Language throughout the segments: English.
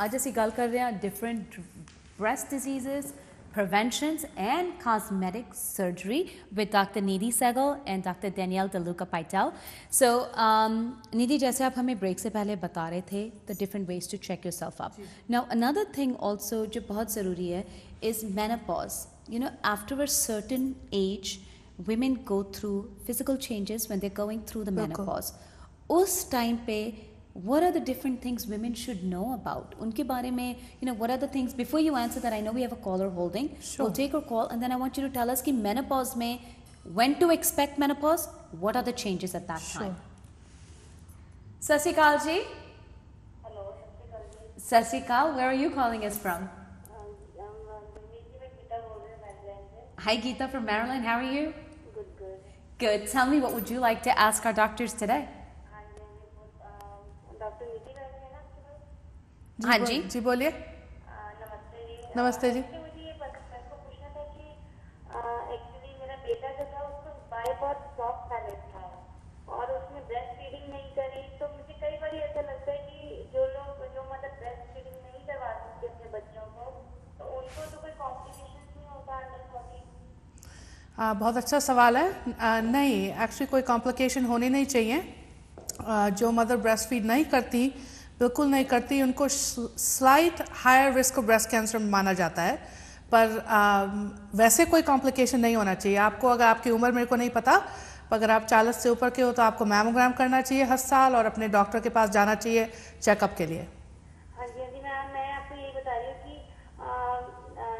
आज ਅਸੀਂ ਗੱਲ ਕਰ ਰਹੇ ਹਾਂ different breast diseases, preventions and cosmetic surgery with Dr. Nidhi Sehgal and Dr. Danielle DeLuca Paitel. So, Nidhi, जैसे आप हमें break से पहले बता रहे थे, the different ways to check yourself up. Now, another thing also जो बहुत ज़रूरी है is menopause. You know, after a certain age, women go through physical changes when they're going through the menopause. उस time पे what are the different things women should know about? उनके बारे में, you know, what are the things, before you answer that, I know we have a caller holding. Sure. We'll take her call and then I want you to tell us कि menopause में, when to expect menopause, what are the changes at that time? Sat Sri Akal ji. Hello, Sat Sri Akal ji. Sat Sri Akal, where are you calling us from? Gurmeet ji, मैं गीता बोल रही हूँ Maryland से. Hi Geeta from Maryland, how are you? Good. Good. Tell me, what would you like to ask our doctors today? Doctor नीति बैठे हैं ना आपके पास? हाँ जी. जी बोलिए. नमस्ते जी. नमस्ते जी. मुझे ये मेरे को पूछना था कि एक्चुअली मेरा बेटा जो था उसको बाय बहुत सॉफ्ट पैलेट था और उसने ब्रेस्ट फीडिंग नहीं करी, तो मुझे कई बार ऐसा लगता है कि जो मतलब ब्रेस्ट फीडिंग नहीं करवा सकते अपने बच्चों को, तो उनको तो कोई कॉम्प्लिकेशन नहीं होता अंडर 40? बहुत अच्छा सवाल है. नहीं, एक्चुअली कोई कॉम्प्लिकेशन होनी नहीं चाहिए. जो मदर ब्रेस्ट फीड नहीं करती, बिल्कुल नहीं करती, उनको slight higher risk of breast cancer माना जाता है, पर वैसे कोई कॉम्प्लिकेशन नहीं होना चाहिए. आपको अगर आपकी उम्र मेरे को नहीं पता, अगर आप 40 से ऊपर के हो तो आपको मैमोग्राम करना चाहिए हर साल और अपने डॉक्टर के पास जाना चाहिए चेकअप के लिए. हाँ जी मैम, मैं आपको यही बता रही हूँ कि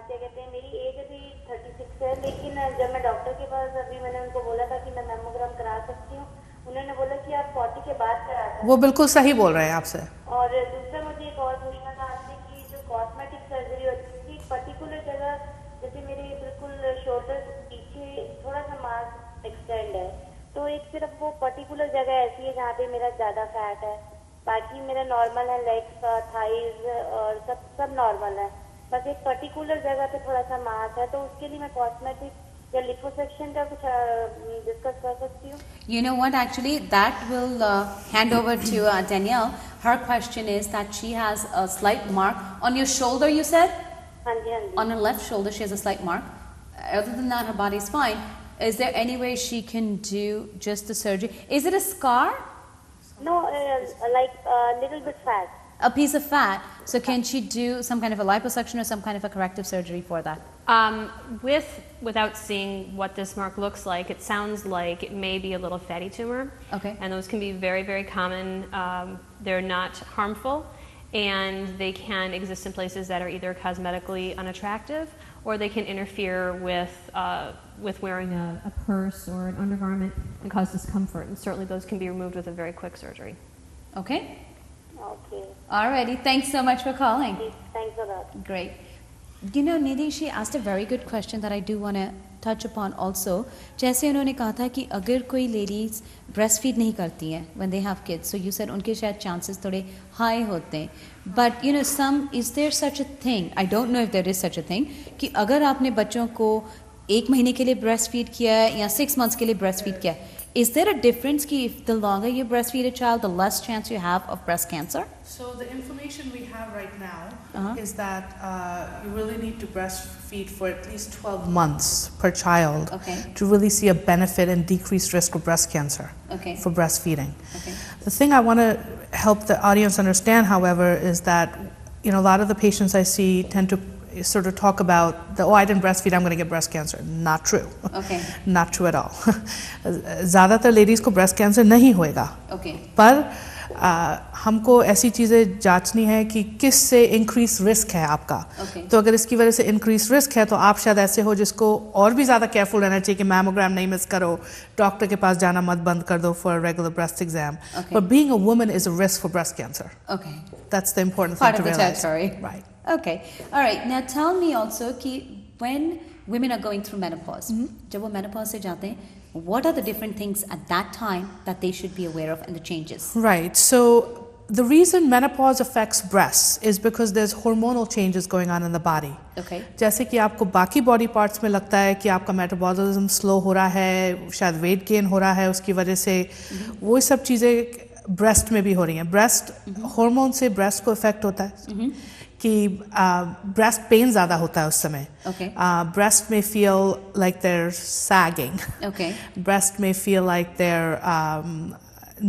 क्या कहते हैं, मेरी एज अभी 36 है, लेकिन जब मैं डॉक्टर के पास अभी मैंने उनको बोला था कि मैं मैमोग्राम करा सकती हूँ, उन्होंने बोला कि आप 40 के बाद करा सकते हैं. वो बिल्कुल सही बोल रहे हैं आपसे. और दूसरा मुझे एक और पूछना था आपसे कि जो कॉस्मेटिक सर्जरी होती है, पर्टिकुलर जगह, जैसे मेरे बिल्कुल शोल्डर पीछे थोड़ा सा मांस एक्सटेंड है, तो एक सिर्फ वो पर्टिकुलर जगह ऐसी है जहाँ पे मेरा ज़्यादा फैट है, बाकी मेरा नॉर्मल है, लेग्स का, थाइज और सब नॉर्मल है, बस एक पर्टिकुलर जगह पे थोड़ा सा मांस है, तो उसके लिए मैं कॉस्मेटिक या लिपोसक्शन का कुछ डिस्कस कर सकती हूँ? You know what, actually that will hand over to Danielle. Her question is that she has a slight mark on your shoulder, you said? हाँ जी. On her left shoulder she has a slight mark. Other than that, her body is fine. Is there any way she can do just the surgery? Is it a scar? No, like a little bit fat. A piece of fat. So can she do some kind of a liposuction or some kind of a corrective surgery for that? Without seeing what this mark looks like, it sounds like it may be a little fatty tumor. Okay. And those can be very, very common. They're not harmful, and they can exist in places that are either cosmetically unattractive, or they can interfere with wearing a purse or an undergarment and cause discomfort. And certainly those can be removed with a very quick surgery. Okay. Okay. Alrighty. Thanks so much for calling. Thanks a lot. Great. You know, Nidhi, she asked a very good question that I do want to touch upon also. जैसे उन्होंने कहा था कि अगर कोई ladies breastfeed नहीं करती हैं when they have kids, so you said उनके शायद chances थोड़े high होते हैं. But you know, is there such a thing? I don't know if there is such a thing कि अगर आपने बच्चों को 1 महीने के लिए breastfeed किया है या 6 months के लिए breastfeed किया है, is there a difference कि if the longer you breastfeed a child, the less chance you have of breast cancer? So the information we have right now is that you really need to breastfeed for at least 12 months per child to really see a benefit and decreased risk of breast cancer for breastfeeding. The thing I want to help the audience understand, however, is that a lot of the patients I see tend to sort of talk about I didn't breastfeed, I'm going to get breast cancer. Not true. Not true at all. ज़्यादातर ladies को breast cancer नहीं होएगा, पर हमको ऐसी चीज़ें जांचनी है कि किस से इंक्रीज रिस्क है आपका. तो अगर इसकी वजह से इंक्रीज रिस्क है तो आप शायद ऐसे हो जिसको और भी ज़्यादा केयरफुल रहना चाहिए कि मैमोग्राम नहीं मिस करो, डॉक्टर के पास जाना मत बंद कर दो for regular breast exam. But being a woman is a risk for breast cancer. That's the important thing to realize. Part of the territory. Right. Okay. All right. Now tell me also कि when women are going through menopause, जब वो menopause से जाते हैं, what are the different things at that time that they should be aware of and the changes? Right. So the reason menopause affects breasts is because there's hormonal changes going on in the body. Okay. जैसे कि आपको बाकी body parts में लगता है कि आपका metabolism slow हो रहा है, शायद weight gain हो रहा है उसकी वजह से, वो सब चीज़ें ब्रेस्ट में भी हो रही हैं. ब्रेस्ट हार्मोन से ब्रेस्ट को इफेक्ट होता है कि ब्रेस्ट पेन ज़्यादा होता है उस समय. ब्रेस्ट में feel like they're sagging. Breast में feel like they're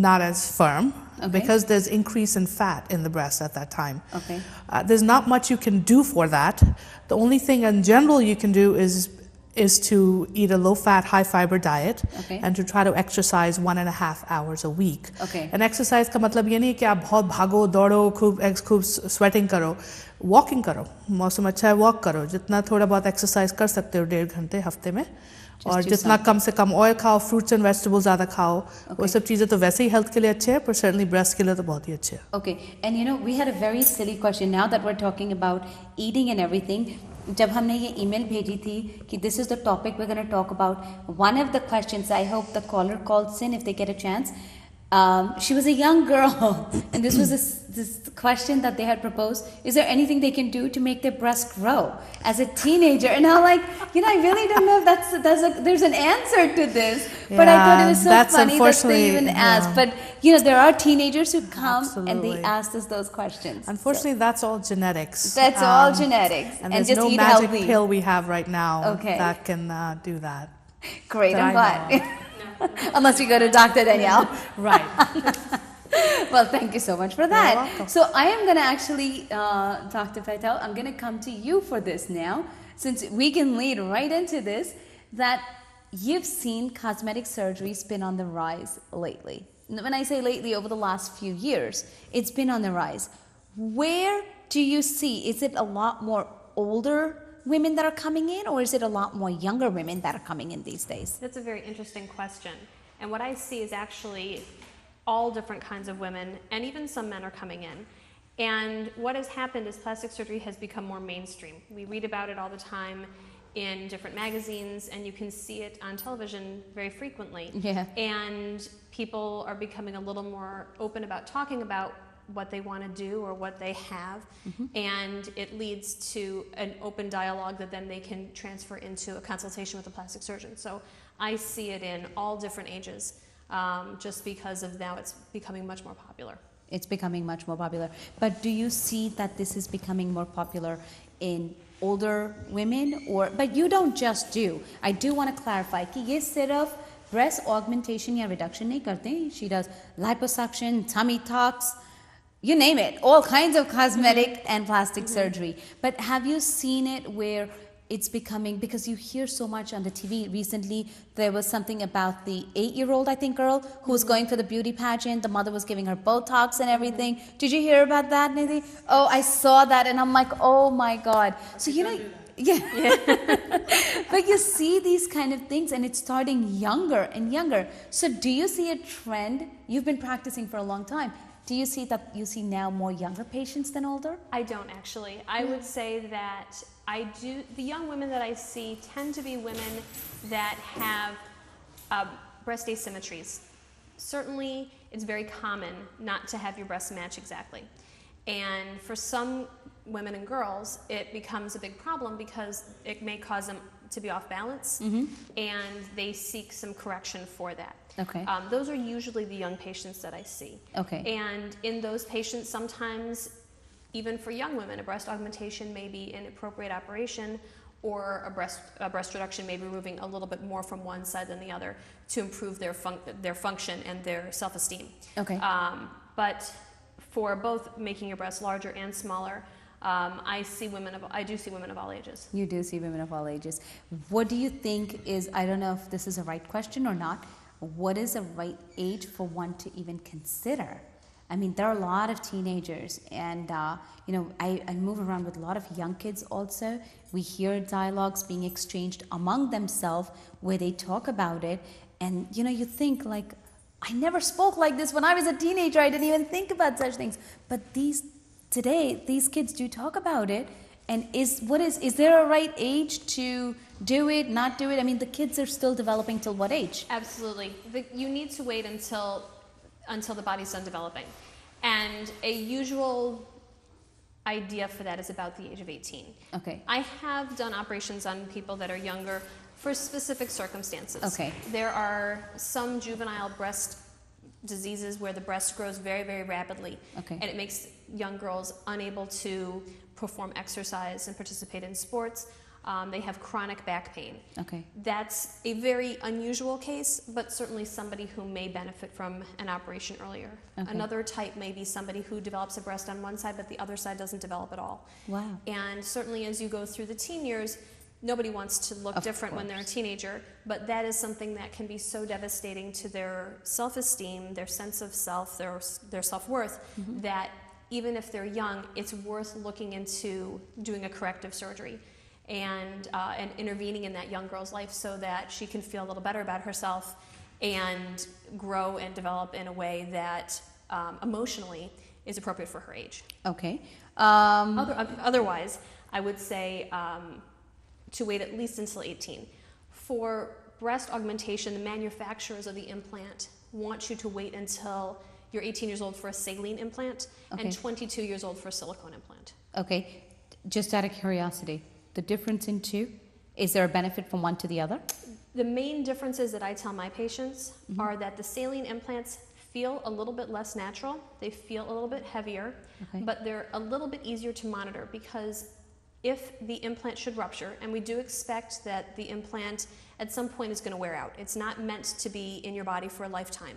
not as firm because there's increase in fat in the breast at that time. There's not much you can do for that. The only thing in general you can do is to eat a low-fat, high-fiber diet and to try to exercise 1.5 hours a week. And exercise का मतलब ये नहीं कि आप बहुत भागो, दौड़ो, खूब sweating करो. Walking करो. मौसम अच्छा है, walk करो. जितना थोड़ा बहुत exercise कर सकते हो 1.5 घंटे हफ्ते में. और जितना कम से कम ऑयल खाओ, फ्रूट्स एंड वेजिटेबल्स ज़्यादा खाओ. वो सब चीज़ें तो वैसे ही हेल्थ के लिए अच्छे हैं, पर सर्टनली ब्रेस्ट के लिए तो बहुत ही अच्छे हैं. Okay, and you know we had a very silly question now that we're talking about eating and everything. जब हमने ये email भेजी थी कि this is the topic we're going to talk about, one of the questions, I hope the caller calls in if they get a chance. She was a young girl, and this was this question that they had proposed. Is there anything they can do to make their breast grow as a teenager? And I'm like, you know, I really don't know if there's an answer to this. Yeah, but I thought it was so funny that they even asked. But you know, there are teenagers who come and they ask us those questions. Unfortunately, that's all genetics. That's all genetics, and there's just no eat magic healthy. pill we have right now that can do that. Great, I'm glad. Unless you go to Dr. Danielle. Right. Well, thank you so much for that. You're welcome. So I am going to actually, Dr. Patel, I'm going to come to you for this now, since we can lead right into this, that you've seen cosmetic surgeries been on the rise lately. When I say lately, over the last few years, it's been on the rise. Where do you see, is it a lot more older women that are coming in, or is it a lot more younger women that are coming in these days? That's a very interesting question. And what I see is actually all different kinds of women, and even some men are coming in. And what has happened is plastic surgery has become more mainstream. We read about it all the time in different magazines, and you can see it on television very frequently. And people are becoming a little more open about talking about what they want to do or what they have, and it leads to an open dialogue that then they can transfer into a consultation with a plastic surgeon. So I see it in all different ages, just because of now it's becoming much more popular. It's becoming much more popular. But do you see that this is becoming more popular in older women, or but you don't just do, I do want to clarify कि ये सिर्फ breast augmentation या reduction नहीं करते. She does liposuction, tummy tucks, you name it, all kinds of cosmetic and plastic surgery. But have you seen it where it's becoming, because you hear so much on the TV recently, there was something about the 8-year-old, I think, girl who was going for the beauty pageant. The mother was giving her Botox and everything. Did you hear about that, Nidhi? Oh, I saw that and I'm like, oh my God. So, you know, but you see these kind of things and it's starting younger and younger. So do you see a trend? You've been practicing for a long time. Do you see that you see now more younger patients than older? I don't actually. I would say that I do. The young women that I see tend to be women that have breast asymmetries. Certainly, it's very common not to have your breasts match exactly. And for some women and girls, it becomes a big problem because it may cause them to be off balance, and they seek some correction for that. Those are usually the young patients that I see. And in those patients, sometimes, even for young women, a breast augmentation may be an appropriate operation, or a breast reduction may be removing a little bit more from one side than the other to improve their function and their self-esteem. But for both making your breasts larger and smaller, I do see women of all ages. You do see women of all ages. What do you think is, I don't know if this is a right question or not, what is a right age for one to even consider? I mean, there are a lot of teenagers, and you know, I move around with a lot of young kids also. We hear dialogues being exchanged among themselves where they talk about it, and you know, you think like, I never spoke like this when I was a teenager. I didn't even think about such things. But today, these kids do talk about it. And is there a right age to do it, not do it? I mean, the kids are still developing till what age? Absolutely. You need to wait until the body's done developing. And a usual idea for that is about the age of 18. I have done operations on people that are younger for specific circumstances. There are some juvenile breast diseases where the breast grows very, very rapidly. Okay. And it makes young girls unable to perform exercise and participate in sports. They have chronic back pain. Okay. That's a very unusual case, but certainly somebody who may benefit from an operation earlier. Okay. Another type may be somebody who develops a breast on one side, but the other side doesn't develop at all. Wow. And certainly as you go through the teen years, nobody wants to look different when they're a teenager, but that is something that can be so devastating to their self-esteem, their sense of self, their self-worth, that even if they're young, it's worth looking into doing a corrective surgery and intervening in that young girl's life so that she can feel a little better about herself and grow and develop in a way that emotionally is appropriate for her age. Okay. Otherwise, I would say to wait at least until 18. For breast augmentation, the manufacturers of the implant want you to wait until you're 18 years old for a saline implant and 22 years old for a silicone implant. Okay. Just out of curiosity, the difference in two, is there a benefit from one to the other? The main differences that I tell my patients are that the saline implants feel a little bit less natural, they feel a little bit heavier, but they're a little bit easier to monitor because if the implant should rupture, and we do expect that the implant at some point is going to wear out. It's not meant to be in your body for a lifetime.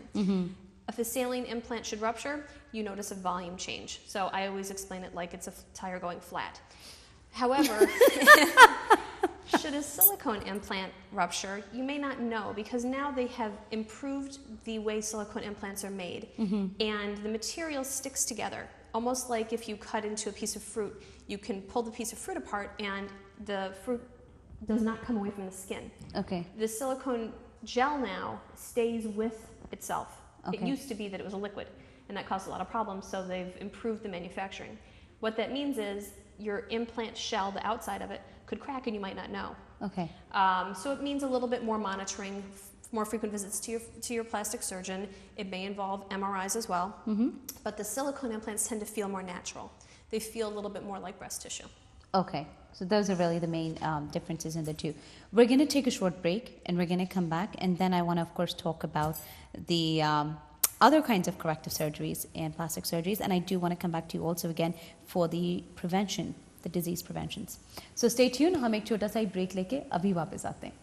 If a saline implant should rupture, you notice a volume change. So I always explain it like it's a tire going flat. However, should a silicone implant rupture, you may not know because now they have improved the way silicone implants are made and the material sticks together. Almost like if you cut into a piece of fruit, you can pull the piece of fruit apart and the fruit does not come away from the skin. Okay. The silicone gel now stays with itself. It used to be that it was a liquid, and that caused a lot of problems, so they've improved the manufacturing. What that means is your implant shell, the outside of it, could crack and you might not know. Okay. So it means a little bit more monitoring, more frequent visits to your plastic surgeon. It may involve MRIs as well, but the silicone implants tend to feel more natural. They feel a little bit more like breast tissue. Okay, so those are really the main differences in the two. We're going to take a short break and we're going to come back, and then I want to, of course, talk about the other kinds of corrective surgeries and plastic surgeries, and I do want to come back to you also again for the prevention, the disease preventions. So stay tuned, हम एक छोटा सा break लेके अभी वापस आते हैं.